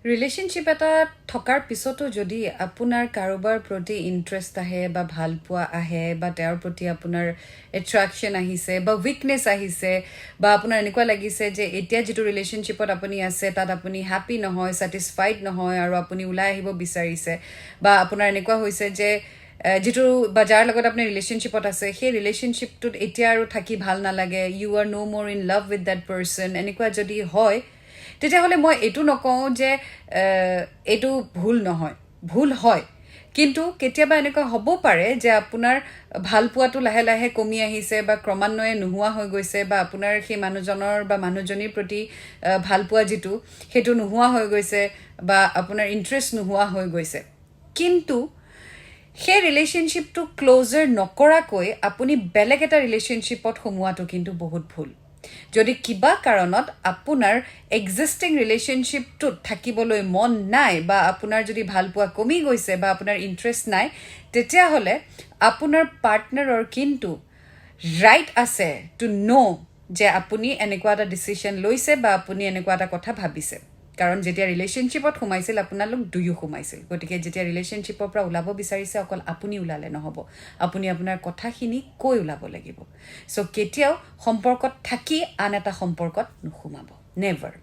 relationship এটা থকাৰ পিছতো যদি আপোনাৰ কাৰোবাৰ প্ৰতি ইণ্টাৰেষ্ট আহে বা ভাল পোৱা আহে বা তেওঁৰ প্ৰতি আপোনাৰ এট্ৰাকশ্যন আহিছে বা উইকনেছ আহিছে বা আপোনাৰ এনেকুৱা লাগিছে যে এতিয়া যিটো ৰিলেশ্যনশ্বিপত আপুনি আছে তাত আপুনি হেপ্পী নহয় ছেটিছফাইড নহয় আৰু আপুনি ওলাই আহিব বিচাৰিছে বা আপোনাৰ এনেকুৱা হৈছে যে যিটো বা যাৰ লগত আপুনি ৰিলেশ্যনশ্বিপত আছে সেই ৰিলেশ্যনশ্বিপটোত এতিয়া আৰু থাকি ভাল নালাগে ইউ আৰ ন' মোৰ in love with that person এনেকুৱা যদি হয় তেতিয়াহ'লে মই এইটো নকওঁ যে এইটো ভুল নহয় ভুল হয় কিন্তু কেতিয়াবা এনেকুৱা হ'ব পাৰে যে আপোনাৰ ভাল পোৱাটো লাহে লাহে কমি আহিছে বা ক্ৰমান্বয়ে নোহোৱা হৈ গৈছে বা আপোনাৰ সেই মানুহজনৰ বা মানুহজনীৰ প্ৰতি ভাল পোৱা যিটো সেইটো নোহোৱা হৈ গৈছে বা আপোনাৰ ইণ্টাৰেষ্ট নোহোৱা হৈ গৈছে কিন্তু সেই ৰিলেশ্যনশ্বিপটো ক্ল'জাৰ নকৰাকৈ আপুনি বেলেগ এটা ৰিলেশ্যনশ্বিপত সোমোৱাটো কিন্তু বহুত ভুল যদি কিবা কাৰণত আপোনাৰ এক্সিষ্টিং ৰিলেশ্যনশ্বিপটোত থাকিবলৈ মন নাই বা আপোনাৰ যদি ভাল পোৱা কমি গৈছে বা আপোনাৰ ইণ্টাৰেষ্ট নাই তেতিয়াহ'লে আপোনাৰ পাৰ্টনাৰৰ কিন্তু ৰাইট আছে টু ন' যে আপুনি এনেকুৱা এটা ডিচিশ্যন লৈছে বা আপুনি এনেকুৱা এটা কথা ভাবিছে কাৰণ যেতিয়া ৰিলেশ্যনশ্বিপত সোমাইছিল আপোনালোক দুয়ো সোমাইছিল গতিকে যেতিয়া ৰিলেশ্যনশ্বিপৰ পৰা ওলাব বিচাৰিছে অকল আপুনি ওলালে নহ'ব আপুনি আপোনাৰ কথাখিনি কৈ ওলাব লাগিব চ' কেতিয়াও সম্পৰ্কত থাকি আন এটা সম্পৰ্কত নোসোমাব নেভাৰ